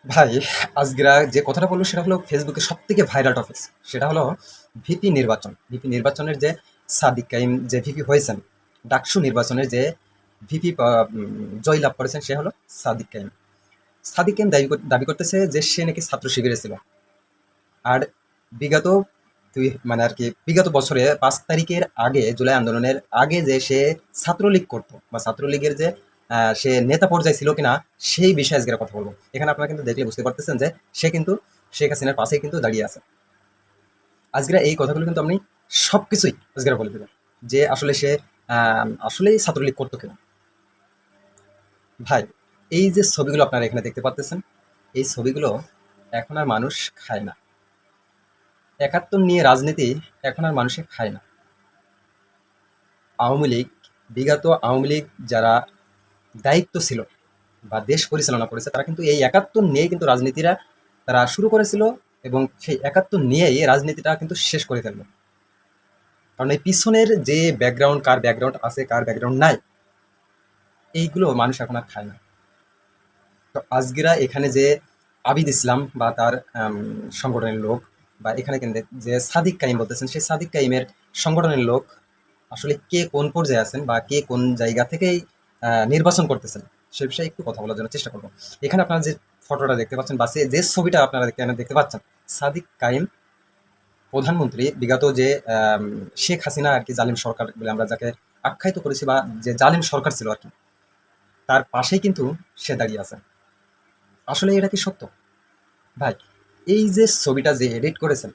ভাই, আজকেরা যে কথাটা বললো সেটা হলো ফেসবুকে সবথেকে ভাইরাল টপিক। সেটা হলো ভিপি নির্বাচন। ভিপি নির্বাচনের যে সাদিক কাইম যে ভিপি হয়েছেন, ডাকসু নির্বাচনের যে ভিপি জয়লাভ করেছেন সে হলো সাদিক কাইম। সাদিক কাইম দাবি করতেছে যে সে নাকি ছাত্র শিবিরে ছিল। আর বিগত মানে আর কি বিগত বছরে 5 তারিখের আগে, জুলাই আন্দোলনের আগে যে সে ছাত্রলীগ করতো বা ছাত্রলীগের যে সে নেতা পর্যায়ে ছিল কিনা, সেই বিষয়ে আজকে কথা বলবো। এখানে আপনারা কিন্তু দেখলে বুঝতে পারতেছেন যে সে কিন্তু শেখ হাসিনার পাশে কিন্তু দাঁড়িয়ে আছে। আজকে এই কথাগুলো কিন্তু আপনি সবকিছুই আজকে বলে দেবেন যে আসলে সে আসলেই ছাত্রলীগ করতো কিনা। ভাই, এই যে ছবিগুলো আপনারা এখানে দেখতে পাচ্তেছেন, এই ছবিগুলো এখন আর মানুষ খায় না। ৭১ নিয়ে রাজনীতি এখন আর মানুষে খায় না। আওয়ামী লীগ, বিগত আওয়ামী লীগ যারা দায়িত্ব ছিল বা দেশ পরিচালনা করেছে, তারা কিন্তু এই ৭১ নিয়েই কিন্তু রাজনীতিরা তারা শুরু করেছিল, এবং সেই ৭১ নিয়েই রাজনীতিটা কিন্তু শেষ করে ফেললো। কারণ এই পিছনের যে ব্যাকগ্রাউন্ড, কার ব্যাকগ্রাউন্ড আছে কার ব্যাকগ্রাউন্ড নাই, এইগুলো মানুষ এখন আর খায় না। তো আজকেরা এখানে যে আবিদ ইসলাম বা তার সংগঠনের লোক, বা এখানে কিন্তু যে সাদিক কাইম বলতেছেন, সেই সাদিক কাইমের সংগঠনের লোক আসলে কে কোন পর্যায়ে আছেন বা কে কোন জায়গা থেকেই নির্বাচন করতেছেন, সে বিষয়ে একটু কথা বলার জন্য চেষ্টা করব। এখানে আপনারা যে ফটোটা দেখতে পাচ্ছেন বা যে ছবিটা আপনারা এখানে দেখতে পাচ্ছেন, সাদিক কাইম প্রধানমন্ত্রী বিগত যে শেখ হাসিনা আর কি জালিম সরকার বলে আমরা যাকে আখ্যায়িত করেছি, বা যে জালিম সরকার ছিল আর কি, তার পাশেই কিন্তু সে দাঁড়িয়ে আছে। আসলে এটা কি সত্য? ভাই, এই যে ছবিটা যে এডিট করেছেন,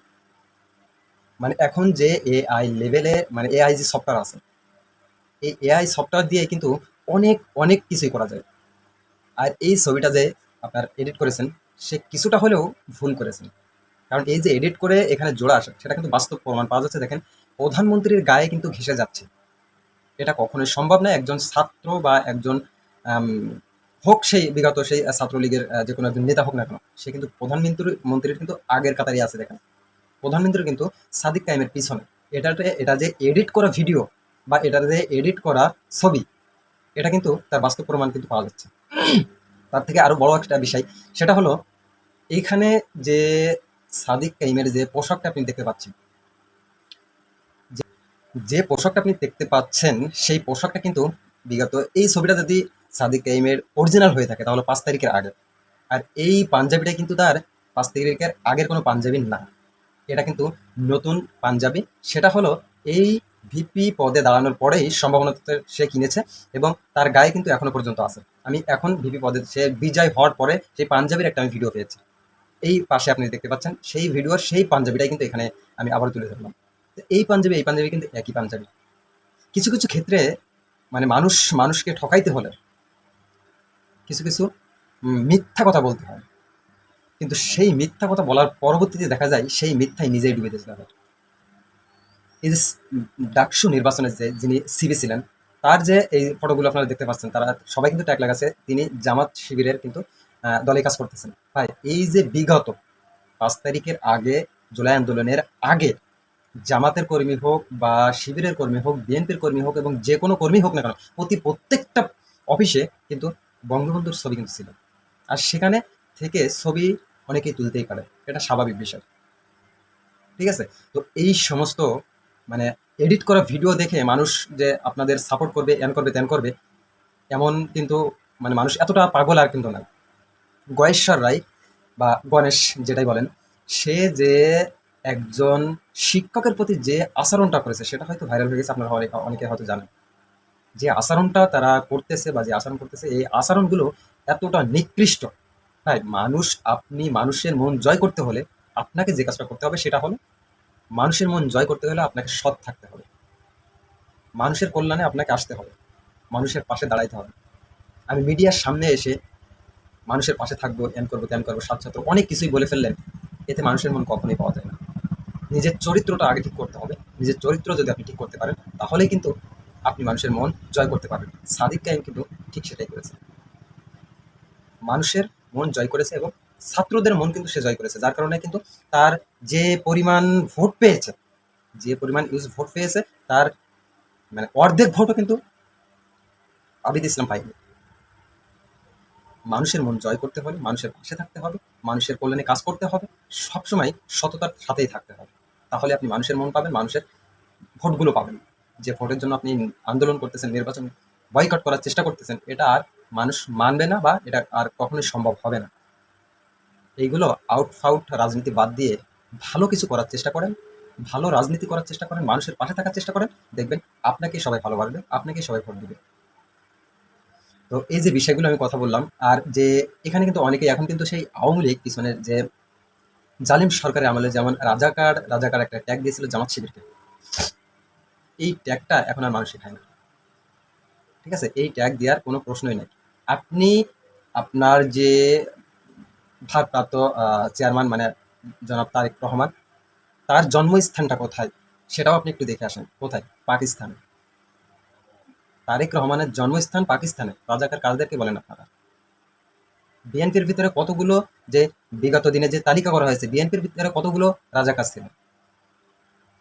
মানে এখন যে এআই লেভেলে, মানে এআই যে সফটওয়্যার আছে, এই এআই সফটওয়্যার দিয়ে কিন্তু অনেক অনেক কিছুই করা যায়। আর এই ছবিটা যে আপনার এডিট করেছেন, সে কিছুটা হলেও ভুল করেছেন। কারণ এই যে এডিট করে এখানে জোড়া আসে, সেটা কিন্তু বাস্তব প্রমাণ পাওয়া যাচ্ছে। দেখেন, প্রধানমন্ত্রীর গায়ে কিন্তু ঘেঁষে যাচ্ছে। এটা কখনোই সম্ভব না। একজন ছাত্র বা একজন আম, হোক সেই বিগত সেই ছাত্রলীগের যে কোনো একজন নেতা হোক না কেন, সে কিন্তু মন্ত্রীর কিন্তু আগের কাতারই আছে। দেখেন, প্রধানমন্ত্রী কিন্তু সাদিক কায়েমের পিছনে। এটা যে এডিট করা ভিডিও বা এটা যে এডিট করা ছবি, এটা কিন্তু তার বাস্তব প্রমাণ কিন্তু পাওয়া যাচ্ছে। তার থেকে আরো বড় একটা বিষয়, সেটা হলো এইখানে যে সাদিক কাইমের যে পোশাকটা আপনি দেখতে পাচ্ছেন, যে পোশাকটা আপনি দেখতে পাচ্ছেন, সেই পোশাকটা কিন্তু বিগত এই ছবিটা যদি সাদিক কাইমের অরিজিনাল হয়ে থাকে তাহলে 5 তারিখের আগে। আর এই পাঞ্জাবিটা কিন্তু তার 5 তারিখের আগের কোনো পাঞ্জাবি না। এটা কিন্তু নতুন পাঞ্জাবি। সেটা হলো এই ভিপি পদে দাঁড়ানোর পরেই সম্ভাবনত সে কিনেছে, এবং তার গায়ে কিন্তু এখনো পর্যন্ত আছে। আমি এখন ভিপি পদে সে বিজয় হওয়ার পরে সেই পাঞ্জাবির একটা আমি ভিডিও পেয়েছি। এই পাশে আপনি দেখতে পাচ্ছেন সেই ভিডিওর সেই পাঞ্জাবিটাই কিন্তু এখানে আমি আবার তুলে ধরলাম। তো এই পাঞ্জাবি কিন্তু একই পাঞ্জাবি। কিছু কিছু ক্ষেত্রে মানে মানুষকে ঠকাইতে হলে কিছু কিছু মিথ্যা কথা বলতে হয়, কিন্তু সেই মিথ্যা কথা বলার পরবর্তীতে দেখা যায় সেই মিথ্যাই নিজেই ডুবে যেতে হবে। এই যে ডাকসু নির্বাচনে যে যিনি সিবি ছিলেন, তার যে এই ফটোগুলো আপনারা দেখতে পাচ্ছেন, তারা সবাই কিন্তু ট্যাগ লাগাচ্ছে তিনি জামাত শিবিরের কিন্তু দলে কাজ করতেছেন। ভাই, এই যে বিগত 5 তারিখের আগে, জুলাই আন্দোলনের আগে, জামাতের কর্মী হোক বা শিবিরের কর্মী হোক, বিএনপির কর্মী হোক, এবং যে কোনো কর্মী হোক না কেন, প্রত্যেকটা অফিসে কিন্তু বঙ্গবন্ধুর ছবি কিন্তু ছিল। আর সেখানে থেকে ছবি অনেকেই তুলতেই পারে, এটা স্বাভাবিক বিষয়। ঠিক আছে? তো এই সমস্ত মানে এডিট করা ভিডিও দেখে মানুষ যে আপনাদের সাপোর্ট করবে, এন করবে, তেন করবে, এমন কিন্তু মানে মানুষ এতটা পাগল আর কিন্তু নাই। গয়েশ্বর রায় বা গণেশ যেটাই বলেন, সে যে একজন শিক্ষকের প্রতি যে আচরণটা করেছে সেটা হয়তো ভাইরাল হয়ে গেছে, আপনারা অনেকে হয়তো জানেন। যে আচরণটা তারা করতেছে বা যে আচরণ করতেছে, এই আচরণগুলো এতটা নিকৃষ্ট। ভাই, আপনি মানুষের মন জয় করতে হলে আপনাকে যে কাজটা করতে হবে সেটা হলো, মানুষের মন জয় করতে হলে আপনাকে সৎ থাকতে হবে, মানুষের কল্যাণে আপনাকে আসতে হবে, মানুষের পাশে দাঁড়াইতে হবে। আমি মিডিয়ার সামনে এসে মানুষের পাশে থাকবো, এন করবো, তেন করবো, সাথে সাথে অনেক কিছুই বলে ফেললেন, এতে মানুষের মন কখনোই পাওয়া যায় না। নিজের চরিত্রটা আগে ঠিক করতে হবে। নিজের চরিত্র যদি আপনি ঠিক করতে পারেন, তাহলেই কিন্তু আপনি মানুষের মন জয় করতে পারবেন। সাদিক কায়েম কিন্তু ঠিক সেটাই করেছে। মানুষের মন জয় করেছে, এবং ছাত্রদের মন কিন্তু সে জয় করেছে, যার কারণে কিন্তু তার যে পরিমাণ ভোট পেয়েছে, যে পরিমাণ ভোট পেয়েছে, তার মানে অর্ধেক ভোটও কিন্তু আবিদ ইসলাম পায়নি। মানুষের মন জয় করতে হলে মানুষের পাশে থাকতে হবে, মানুষের কল্যাণে কাজ করতে হবে, সবসময় সততার সাথেই থাকতে হবে। তাহলে আপনি মানুষের মন পাবেন, মানুষের ভোটগুলো পাবেন। যে ভোটের জন্য আপনি আন্দোলন করতেছেন, নির্বাচন বয়কট করার চেষ্টা করতেছেন, এটা আর মানুষ মানবে না বা এটা আর কখনোই সম্ভব হবে না। এইগুলো আউট-ফাউট রাজনীতি বাদ দিয়ে ভালো কিছু করার চেষ্টা করেন, ভালো রাজনীতি করার চেষ্টা করেন, মানুষের পাশে থাকার চেষ্টা করেন। দেখবেন আপনাকেই সবাই ভালোবাসবে, আপনাকেই সবাই ভোট দিবে। তো এই যে বিষয়গুলো আমি কথা বললাম, আর যে এখানে কিন্তু অনেকেই এখন কিন্তু সেই আওয়ামী লীগ পিছনের যে জালিম সরকারের আমলে যেমন রাজাকার একটা ট্যাগ দিয়েছিল জামাত শিবিরকে, এই ট্যাগটা এখন আর মানুষই খায় না। ঠিক আছে? এই ট্যাগ দেওয়ার কোনো প্রশ্নই নেই। আপনি আপনার যে ভারপ্রাপ্ত চেয়ারম্যান মানে জনাব তারেক রহমান, তার জন্মস্থানটা কোথায়? সেটাও আপনি একটু দেখে আসেন। কোথায়? পাকিস্তানে। তারেক রহমানের জন্মস্থান পাকিস্তানে। রাজাকার কাদেরকে বলেন আপনারা? বিএনপির ভিতরে কতগুলো যে বিগত দিনে যে তালিকা করা হয়েছে, বিএনপির ভিতরে কতগুলো রাজাকার ছিল?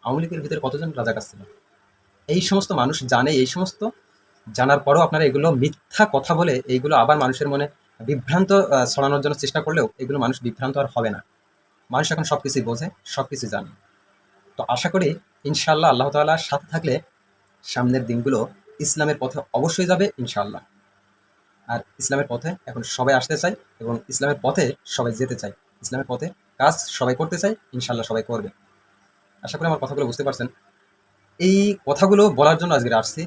আওয়ামী লীগের ভিতরে কতজন রাজাকার ছিল? এই সমস্ত মানুষ জানে, এই সমস্ত জানার পরেও আপনারা এগুলো মিথ্যা কথা বলে এইগুলো আবার মানুষের মনে বিভ্রান্ত ছড়ানোর জন্য চেষ্টা করলেও এগুলো মানুষ বিভ্রান্ত আর হবে না। মানুষ এখন সব কিছুই বোঝে, সব কিছু জানে। তো আশা করি ইনশাআল্লাহ আল্লাহ তাআলার সাথে থাকলে সামনের দিনগুলো ইসলামের পথে অবশ্যই যাবে ইনশাআল্লাহ। আর ইসলামের পথে এখন সবাই আসতে চায় এবং ইসলামের পথে সবাই যেতে চায়। ইসলামের পথে কাজ সবাই করতে চায়, ইনশাআল্লাহ সবাই করবে। আশা করি আমার কথাগুলো বুঝতে পারছেন। এই কথাগুলো বলার জন্য আজকে আসছি।